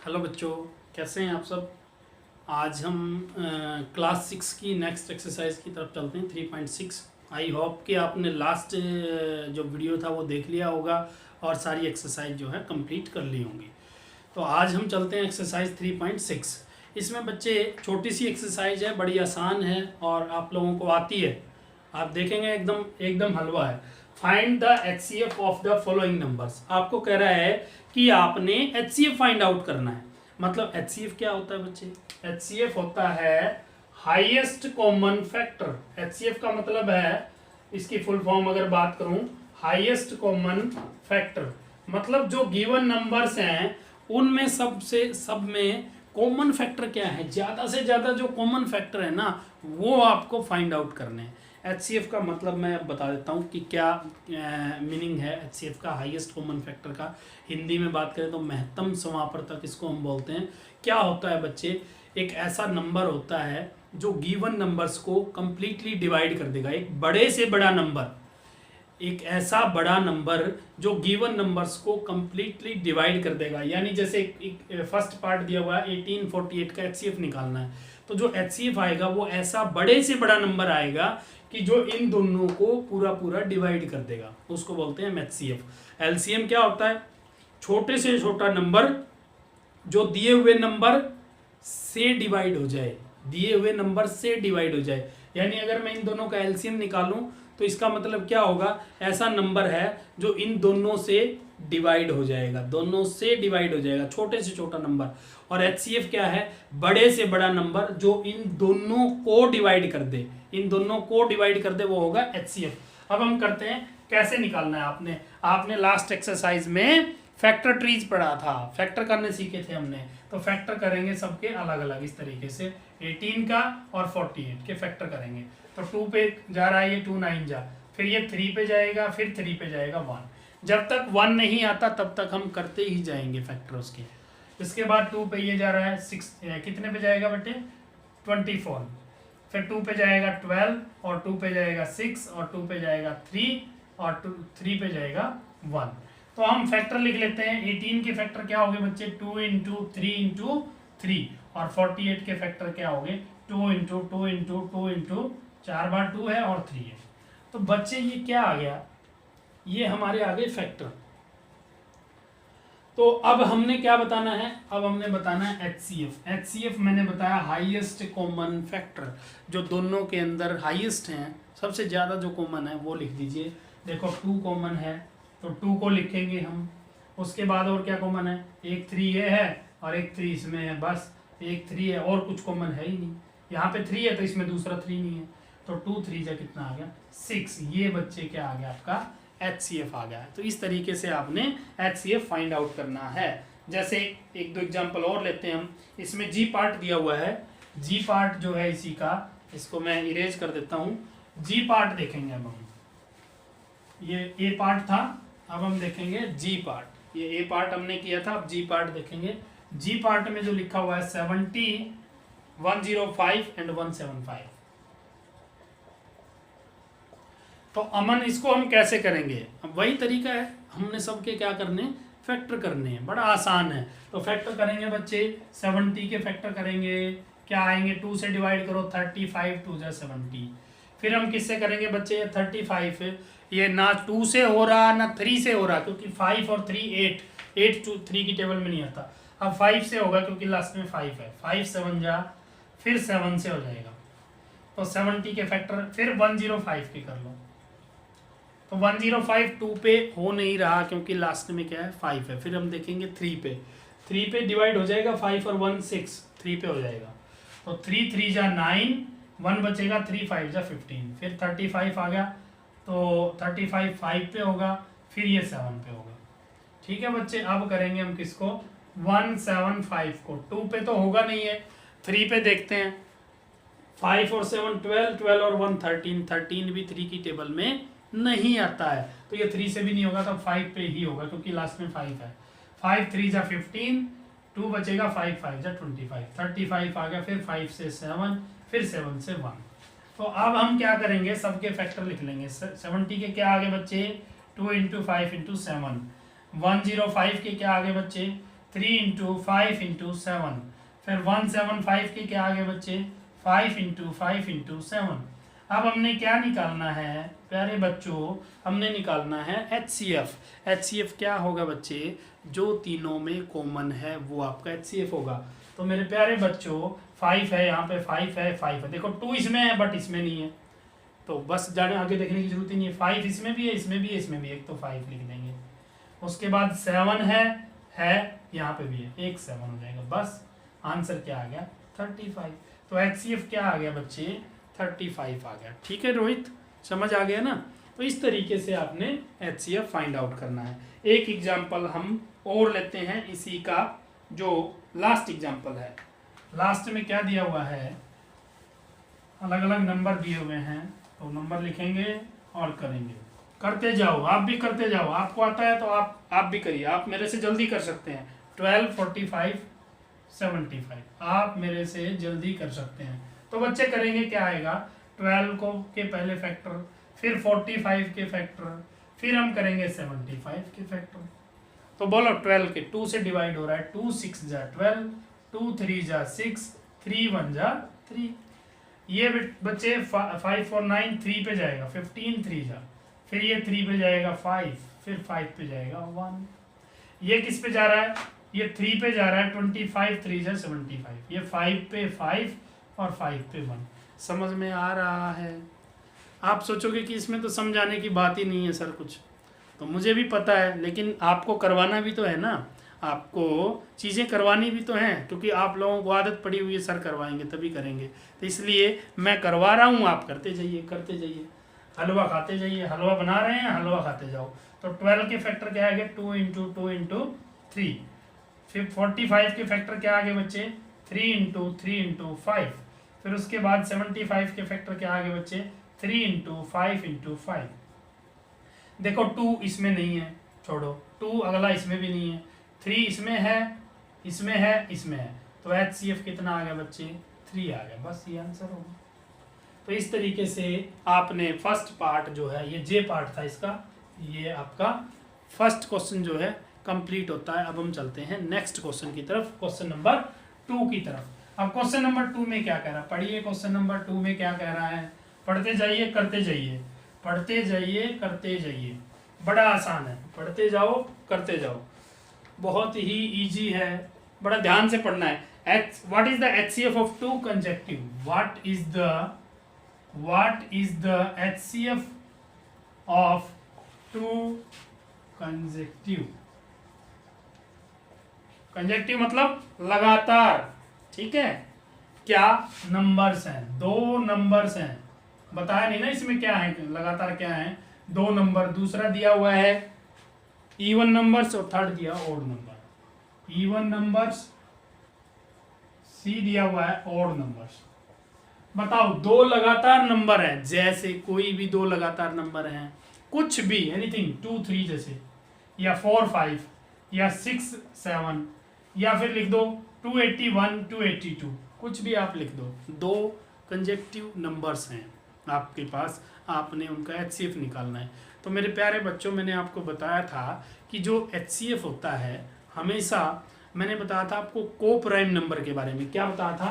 Hello बच्चों, कैसे हैं आप सब। आज हम क्लास 6 की नेक्स्ट एक्सरसाइज की तरफ चलते हैं 3.6। आई होप कि आपने लास्ट जो वीडियो था वो देख लिया होगा और सारी एक्सरसाइज जो है कंप्लीट कर ली होंगी। तो आज हम चलते हैं एक्सरसाइज 3.6। इसमें बच्चे छोटी सी एक्सरसाइज है, बड़ी आसान है और आप लोगों को आती है। आप देखेंगे एकदम एकदम हलवा है। Find the HCF of the following numbers. आपको कह रहा है कि आपने HCF फाइंड आउट करना है। मतलब HCF क्या होता है बच्चे? HCF होता है हाईएस्ट कॉमन फैक्टर। HCF का मतलब है, इसकी फुल फॉर्म अगर बात करूं, हाईएस्ट कॉमन फैक्टर। मतलब जो गिवन नंबर्स हैं उनमें सब में कॉमन फैक्टर क्या है, ज्यादा से ज्यादा जो कॉमन फैक्टर है ना वो आपको फाइंड आउट करने हैं। HCF का मतलब मैं बता देता हूँ कि क्या मीनिंग है HCF का, हाईएस्ट कॉमन फैक्टर का। हिंदी में बात करें तो महत्तम समापवर्तक इसको हम बोलते हैं। क्या होता है बच्चे? एक ऐसा नंबर होता है जो गिवन नंबर्स को कंप्लीटली डिवाइड कर देगा। एक बड़े से बड़ा नंबर, एक ऐसा बड़ा नंबर जो गिवन नंबर्स को कंप्लीटली डिवाइड कर देगा। यानी जैसे एक फर्स्ट पार्ट दिया हुआ है 1848 का HCF निकालना है, तो जो HCF आएगा वो ऐसा बड़े से बड़ा नंबर आएगा कि जो इन दोनों को पूरा पूरा डिवाइड कर देगा, उसको बोलते हैं HCF। LCM क्या होता है? छोटे से छोटा नंबर जो दिए हुए नंबर से डिवाइड हो जाए, दिए हुए नंबर से डिवाइड हो जाए। यानी अगर मैं इन दोनों का LCM निकालूं तो इसका मतलब क्या होगा? ऐसा नंबर है जो इन दोनों से डिवाइड हो जाएगा, दोनों से डिवाइड हो जाएगा, छोटे से छोटा नंबर। और HCF क्या है? बड़े से बड़ा नंबर जो इन दोनों को डिवाइड कर दे, इन दोनों को डिवाइड कर दे, वो होगा HCF। अब हम करते हैं कैसे निकालना है। आपने लास्ट एक्सरसाइज में फैक्टर ट्रीज पढ़ा था, फैक्टर करने सीखे थे हमने। तो फैक्टर करेंगे सबके अलग अलग इस तरीके से, 18 का और 48 के फैक्टर करेंगे। तो 2 पे जा रहा है ये, 2 9 जा, फिर ये 3 पे जाएगा, फिर 3 पे जाएगा 1। जब तक 1 नहीं आता तब तक हम करते ही जाएंगे फैक्टर उसके। इसके बाद 2 पे ये जा रहा है 6, कितने पे जाएगा बेटे? 24। फिर 2 पे जाएगा 12 और 2 पे जाएगा 6 और 2 पे जाएगा 3 और 3 पे जाएगा 1। तो हम फैक्टर लिख लेते हैं। 18 के फैक्टर क्या होंगे बच्चे? 2 इंटू 3 इंटू 3। और 48 के फैक्टर क्या होंगे? 2 इंटू 2 इंटू 2 इंटू 4 बार 2 है और 3 है। तो बच्चे ये क्या आ गया? ये हमारे आ गए फैक्टर। तो अब हमने क्या बताना है? अब हमने बताना है HCF। HCF मैंने बताया हाईएस्ट कॉमन फैक्टर, जो दोनों के अंदर हाईएस्ट हैं, सबसे ज़्यादा जो कॉमन है वो लिख दीजिए। देखो 2 कॉमन है तो 2 को लिखेंगे हम। उसके बाद और क्या कॉमन है? एक 3 ये है और एक 3 इसमें है, बस एक 3 है और कुछ कॉमन है ही नहीं। यहाँ पे 3 है तो इसमें दूसरा 3 नहीं है, तो 2 3 जा कितना आ गया? 6। ये बच्चे क्या आ गया? आपका HCF आ गया है। तो इस तरीके से आपने HCF फाइंड आउट करना है। जैसे एक दो एग्जांपल और लेते हैं हम। इसमें G पार्ट दिया हुआ है, G पार्ट जो है इसी का, इसको मैं इरेज कर देता हूँ। G पार्ट देखेंगे अब हम। ये A पार्ट था, अब हम देखेंगे G पार्ट। ये A पार्ट हमने किया था, अब G पार्ट देखेंगे। G पार्ट में जो लिखा हुआ है 70, 105 एंड 175। तो अमन इसको हम कैसे करेंगे? अब वही तरीका है, हमने सबके क्या करने? फैक्टर करने हैं। बड़ा आसान है। तो फैक्टर करेंगे बच्चे, 70 के फैक्टर करेंगे, क्या आएंगे? 2 से डिवाइड करो, 35 2 जा 70। फिर हम किससे करेंगे बच्चे? 35 ये ना 2 से हो रहा ना 3 से हो रहा, क्योंकि 5 और 3 8 2 3 की टेबल में नहीं आता। अब 5 से होगा क्योंकि लास्ट में 5 है, 5 7 जा, फिर 7 से हो जाएगा। तो 70 के फैक्टर फिर 105 के कर लो। तो 105 2 पे हो नहीं रहा क्योंकि लास्ट में क्या है? 5 है। फिर हम देखेंगे 3 पे, 3 पे डिवाइड हो जाएगा, 5 और 1 6, 3 पे हो जाएगा। तो 3 3 जा 9, 1 बचेगा, 3 5 जा 15। फिर 35 आ गया, तो 35 5 पे होगा, फिर ये 7 पे होगा। ठीक है बच्चे, अब करेंगे हम किसको? 175 को। 2 पे तो होगा नहीं है, 3 पे देखते हैं। 5 और 7 12, 12 और 1 13, 13 भी 3 की टेबल में नहीं आता है, तो ये 3 से भी नहीं होगा, तो 5 पे ही होगा क्योंकि लास्ट में 5 है। 5 3 जा 15, 2 बचेगा, 5 5 जा 25, 35 आ गया, फिर 5 से 7, फिर 7 से 1। तो अब हम क्या करेंगे? सबके फैक्टर लिख लेंगे। 70 के क्या आगे बच्चे? 2 इंटू 5 इंटू 7। 105 के क्या आगे बच्चे? 3 इंटू 5 इंटू 7, फिर 175 के क्या आ गए बच्चे 5 इंटू 5 इंटू 7। अब हमने क्या निकालना है प्यारे बच्चों, हमने निकालना है HCF। HCF क्या होगा बच्चे, जो तीनों में कॉमन है वो आपका HCF होगा। तो मेरे प्यारे बच्चों 5 है, यहाँ पे 5 है, 5 है, देखो 2 इसमें है बट इसमें नहीं है, तो बस जाने आगे देखने की जरूरत ही नहीं है। 5 इसमें भी है, इसमें भी है, इसमें भी है, तो 5 लिख देंगे। उसके बाद 7 है यहाँ पे भी है, एक 7 हो जाएगा, बस आंसर क्या आ गया 35। तो HCF क्या आ गया बच्चे 35 आ गया। ठीक है रोहित, समझ आ गया ना। तो इस तरीके से आपने HCF फाइंड आउट करना है। एक एग्जाम्पल हम और लेते हैं इसी का, जो लास्ट एग्जाम्पल है। लास्ट में क्या दिया हुआ है, अलग अलग नंबर दिए हुए हैं, तो नंबर लिखेंगे और करेंगे, करते जाओ, आप भी करते जाओ, आपको आता है तो आप भी करिए, आप मेरे से जल्दी कर सकते हैं। 12, 45, 75 आप मेरे से जल्दी कर सकते हैं। तो बच्चे करेंगे क्या आएगा 12 को के पहले फैक्टर, फिर 45 के फैक्टर, फिर हम करेंगे 75 के फैक्टर। तो बोलो 12 के 2 से डिवाइड हो रहा है, 2 6 जा 12, 2 3 जा 6, 3 1 जा 3। ये बच्चे 5 4 9 3 पे जाएगा, 15 3 जा, फिर ये 3 पे जाएगा 5, फिर 5 पे जाएगा 1। ये किस पे जा रहा है, ये 3 पे जा रहा है, 25 3 जा 75, ये 5 पे 5 और 5 पे 1। समझ में आ रहा है। आप सोचोगे कि इसमें तो समझाने की बात ही नहीं है सर कुछ, तो मुझे भी पता है, लेकिन आपको करवाना भी तो है ना, आपको चीज़ें करवानी भी तो हैं, क्योंकि आप लोगों को आदत पड़ी हुई है सर करवाएंगे तभी करेंगे, तो इसलिए मैं करवा रहा हूँ, आप करते जाइए करते जाइए, हलवा खाते जाइए, हलवा बना रहे हैं हलवा खाते जाओ। तो 12 के फैक्टर क्या आएंगे 2 इंटू 2 इंटू 3, फिर 45 के फैक्टर क्या आगे बच्चे 3 इंटू 3 इंटू 5, फिर उसके बाद 75 के फैक्टर क्या आगे बच्चे 3 इंटू 5 इंटू 5। देखो 2 इसमें नहीं है, छोड़ो 2, अगला इसमें भी नहीं है, 3 इसमें है, इसमें है, इसमें है, तो HCF कितना आ गया बच्चे 3 आ गया, बस ये आंसर होगा। तो इस तरीके से आपने फर्स्ट पार्ट जो है, ये जे पार्ट था इसका, ये आपका फर्स्ट क्वेश्चन जो है कंप्लीट होता है। अब हम चलते हैं नेक्स्ट क्वेश्चन की तरफ, क्वेश्चन नंबर 2 की तरफ। अब क्वेश्चन नंबर 2 में क्या कह रहा है, पढ़िए क्वेश्चन नंबर 2 में क्या कह रहा है, पढ़ते जाइए करते जाइए, पढ़ते जाइए करते जाइए, बड़ा आसान है, पढ़ते जाओ करते जाओ, बहुत ही इजी है, बड़ा ध्यान से पढ़ना है। What is the HCF of 2 consecutive, what is the HCF of 2 consecutive. Consecutive मतलब लगातार, ठीक है, क्या नंबर्स हैं, 2 नंबर्स हैं, बताया नहीं ना इसमें क्या है, लगातार क्या है 2 नंबर, दूसरा दिया हुआ है इवन नंबर्स और थर्ड दिया ऑड नंबर, इवन नंबर्स, सी दिया हुआ है ऑड नंबर्स। बताओ 2 लगातार नंबर हैं, जैसे कोई भी 2 लगातार नंबर हैं, कुछ भी एनीथिंग 2 3 जैसे, या 4 5 या 6 7, या फिर लिख दो 281 282, कुछ भी आप लिख दो, 2 कंजेक्टिव नंबर्स हैं आपके पास, आपने उनका HCF निकालना है। तो मेरे प्यारे बच्चों, मैंने आपको बताया था कि जो HCF होता है, हमेशा मैंने बताया था आपको को प्राइम नंबर के बारे में, क्या बताया था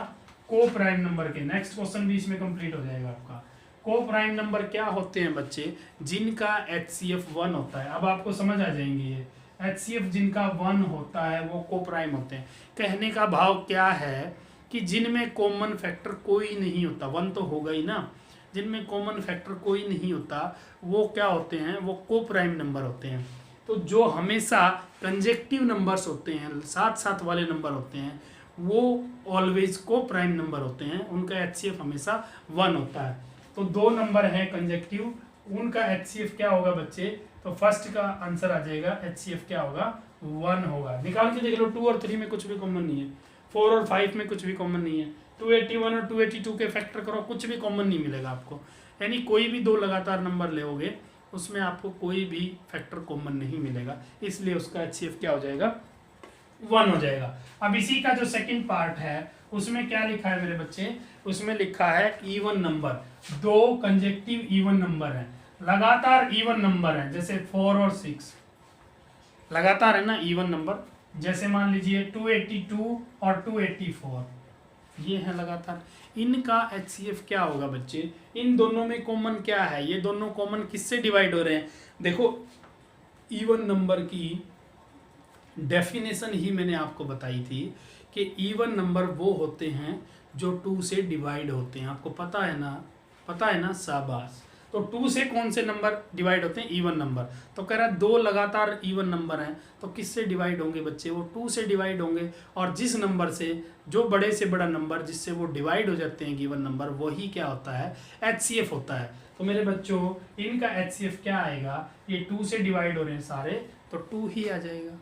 को प्राइम नंबर के, नेक्स्ट क्वेश्चन भी इसमें कंप्लीट हो जाएगा आपका। को प्राइम नंबर क्या होते हैं बच्चे, जिनका HCF 1 होता है। अब आपको समझ आ जाएंगे ये HCF जिनका 1 होता है वो को प्राइम होते हैं। कहने का भाव क्या है कि जिनमें कॉमन फैक्टर कोई नहीं होता, 1 तो होगा ही ना, जिनमें कॉमन फैक्टर कोई नहीं होता वो क्या होते हैं, वो को प्राइम नंबर होते हैं। तो जो हमेशा कंजेक्टिव नंबर्स होते हैं, साथ साथ वाले नंबर होते हैं, वो ऑलवेज को प्राइम नंबर होते हैं, उनका HCF हमेशा 1 होता है। तो 2 नंबर हैं कंजेक्टिव, उनका HCF क्या होगा बच्चे, तो फर्स्ट का आंसर आ जाएगा, HCF क्या होगा 1 होगा। निकाल के देख लो, 2 और 3 में कुछ भी कॉमन नहीं है, 4 और 5 में कुछ भी कॉमन नहीं है, 281 और 282 के फैक्टर करो, कुछ भी कॉमन नहीं मिलेगा आपको। यानी कोई भी 2 लगातार नंबर लेओगे उसमें आपको कोई भी फैक्टर कॉमन नहीं मिलेगा, इसलिए उसका HCF क्या हो जाएगा 1 हो जाएगा। अब इसी का जो सेकंड पार्ट है उसमें क्या लिखा है मेरे बच्चे, उसमें लिखा है even number, 2 conjunctive even number है, लगातार इवन नंबर है, जैसे 4 और 6 लगातार है ना इवन नंबर, जैसे मान लीजिए 282 और 284, ये है लगातार। इनका HCF क्या होगा बच्चे, इन दोनों में कॉमन क्या है, ये दोनों कॉमन किससे डिवाइड हो रहे हैं। देखो इवन नंबर की डेफिनेशन ही मैंने आपको बताई थी कि इवन नंबर वो होते हैं जो 2 से डिवाइड होते हैं। आपको पता है ना, पता है ना, शाबाश। तो 2 से कौन से नंबर डिवाइड होते हैं, इवन नंबर। तो कह रहा है 2 लगातार इवन नंबर हैं, तो किससे डिवाइड होंगे बच्चे, वो 2 से डिवाइड होंगे। और जिस नंबर से, जो बड़े से बड़ा नंबर जिससे वो डिवाइड हो जाते हैं गिवन नंबर, वही क्या होता है, HCF होता है। तो मेरे बच्चों इनका HCF क्या आएगा, ये 2 से डिवाइड हो रहे हैं सारे, तो 2 ही आ जाएगा।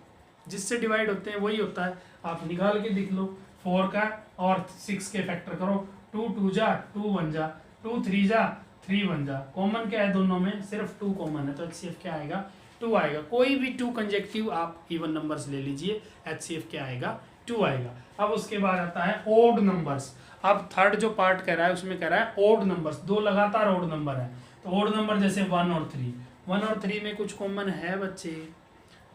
जिससे डिवाइड होते हैं वही होता है। आप निकाल के देख लो, 4 का और 6 के फैक्टर करो, 2 2 जा 2 1 जा, 2 3 जा 3 1 जा। कॉमन क्या है दोनों में, सिर्फ 2 कॉमन है, तो HCF क्या आएगा, 2 आएगा। कोई भी 2 कंजेक्टिव आप इवन नंबर्स ले लीजिए, HCF क्या आएगा, 2 आएगा। अब उसके बाद आता है ओड नंबर्स। अब थर्ड जो पार्ट कह रहा है उसमें कह रहा है ओड नंबर्स, 2 लगातार ओड नंबर है। तो ओड नंबर जैसे 1 और 3, 1 और 3 में कुछ कॉमन है बच्चे,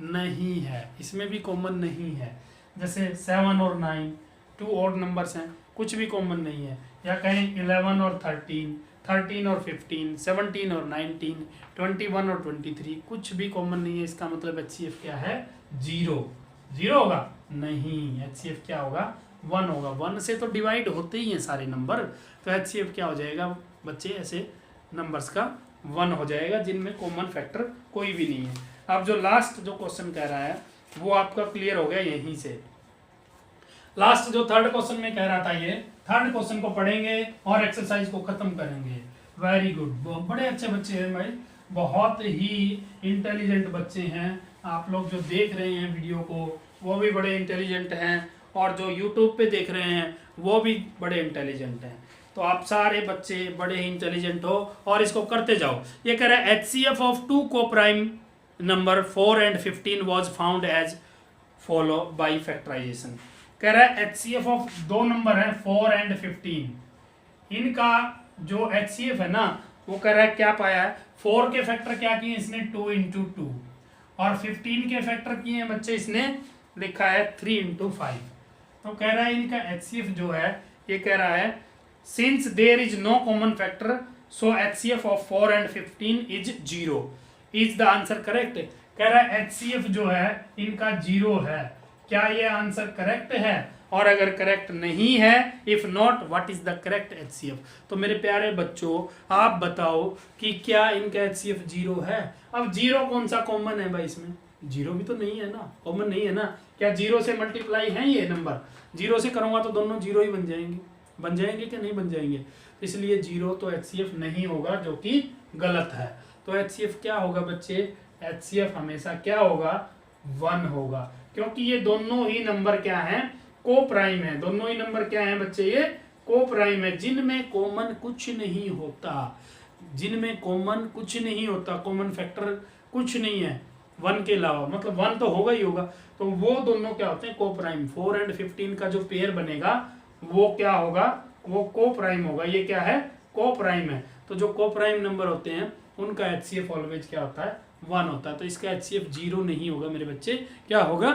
नहीं है, इसमें भी कॉमन नहीं है। जैसे 7 और 9 2 ऑड नंबर्स हैं, कुछ भी कॉमन नहीं है। या कहें 11 और 13, 13 और 15, 17 और 19, 21 और 23, कुछ भी कॉमन नहीं है। इसका मतलब HCF क्या है, 0 होगा, नहीं, HCF क्या होगा, 1 होगा। 1 से तो डिवाइड होते ही हैं सारे नंबर, तो HCF क्या हो जाएगा बच्चे, ऐसे नंबर्स का 1 हो जाएगा जिनमें कॉमन फैक्टर कोई भी नहीं है। अब जो लास्ट जो क्वेश्चन कह रहा है वो आपका क्लियर हो गया यहीं से। लास्ट जो थर्ड क्वेश्चन में कह रहा था, ये थर्ड क्वेश्चन को पढ़ेंगे और एक्सरसाइज को खत्म करेंगे। वेरी गुड, बड़े अच्छे बच्चे हैं भाई, बहुत ही इंटेलिजेंट बच्चे हैं। आप लोग जो देख रहे हैं वीडियो को वो भी बड़े इंटेलिजेंट हैं, और जो यूट्यूब पे देख रहे हैं वो भी बड़े इंटेलिजेंट हैं। तो आप सारे बच्चे बड़े ही इंटेलिजेंट हो और इसको करते जाओ। ये कह रहा है HCF of 2 coprime number 4 and 15 was found as follow by factorization। कह रहा है HCF ऑफ 2 नंबर है 4 and 15, इनका जो HCF है ना वो कह रहा है क्या पाया है, 4 के फैक्टर क्या किए इसने 2 into 2, और 15 के फैक्टर किए हैं बच्चे इसने लिखा है 3 into 5। तो कह रहा है इनका HCF जो है, ये कह रहा है since there is no common factor so HCF of 4 and 15 is 0। Is the answer correct. कह रहा है HCF जो है इनका 0 है, क्या ये आंसर करेक्ट है, और अगर करेक्ट नहीं है, if not what is the correct HCF। तो मेरे प्यारे बच्चों आप बताओ कि क्या इनका HCF 0 है। अब 0 कौन सा कॉमन है भाई, इसमें 0 भी तो नहीं है ना, कॉमन नहीं है ना। क्या 0 से मल्टीप्लाई है ये नंबर, 0 से करूंगा तो दोनों 0 ही बन जाएंगे कि नहीं बन जाएंगे, इसलिए 0 तो HCF नहीं होगा, जो कि गलत है। तो HCF क्या होगा बच्चे, HCF हमेशा क्या होगा, 1 होगा, क्योंकि ये दोनों ही नंबर क्या हैं, को प्राइम है। दोनों ही नंबर क्या हैं बच्चे, ये को प्राइम है, जिनमें कॉमन कुछ नहीं होता, जिनमें कॉमन कुछ नहीं होता, कॉमन फैक्टर कुछ नहीं है 1 के अलावा, मतलब 1 तो होगा ही होगा। तो वो दोनों क्या होते हैं, को प्राइम। 4 and 15 का जो पेयर बनेगा वो क्या होगा, वो को प्राइम होगा। ये क्या है, को प्राइम है। तो जो को प्राइम नंबर होते हैं उनका HCF ऑलवेज क्या होता है, 1 होता है। तो इसका HCF 0 नहीं होगा मेरे बच्चे, क्या होगा,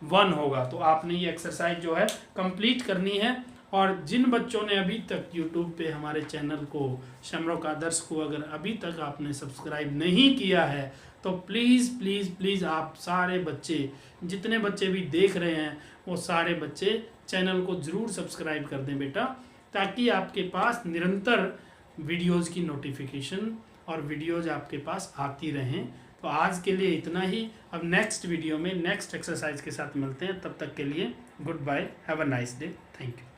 1 होगा। तो आपने ये एक्सरसाइज जो है कंप्लीट करनी है। और जिन बच्चों ने अभी तक यूट्यूब पे हमारे चैनल को, शमरोक आदर्श को, अगर अभी तक आपने सब्सक्राइब नहीं किया है तो प्लीज़ प्लीज़ प्लीज़ आप सारे बच्चे, जितने बच्चे भी देख रहे हैं वो सारे बच्चे चैनल को ज़रूर सब्सक्राइब कर दें बेटा, ताकि आपके पास निरंतर वीडियोज़ की नोटिफिकेशन और वीडियोज़ आपके पास आती रहें। तो आज के लिए इतना ही। अब नेक्स्ट वीडियो में नेक्स्ट एक्सरसाइज के साथ मिलते हैं, तब तक के लिए good bye, have a nice day, thank you.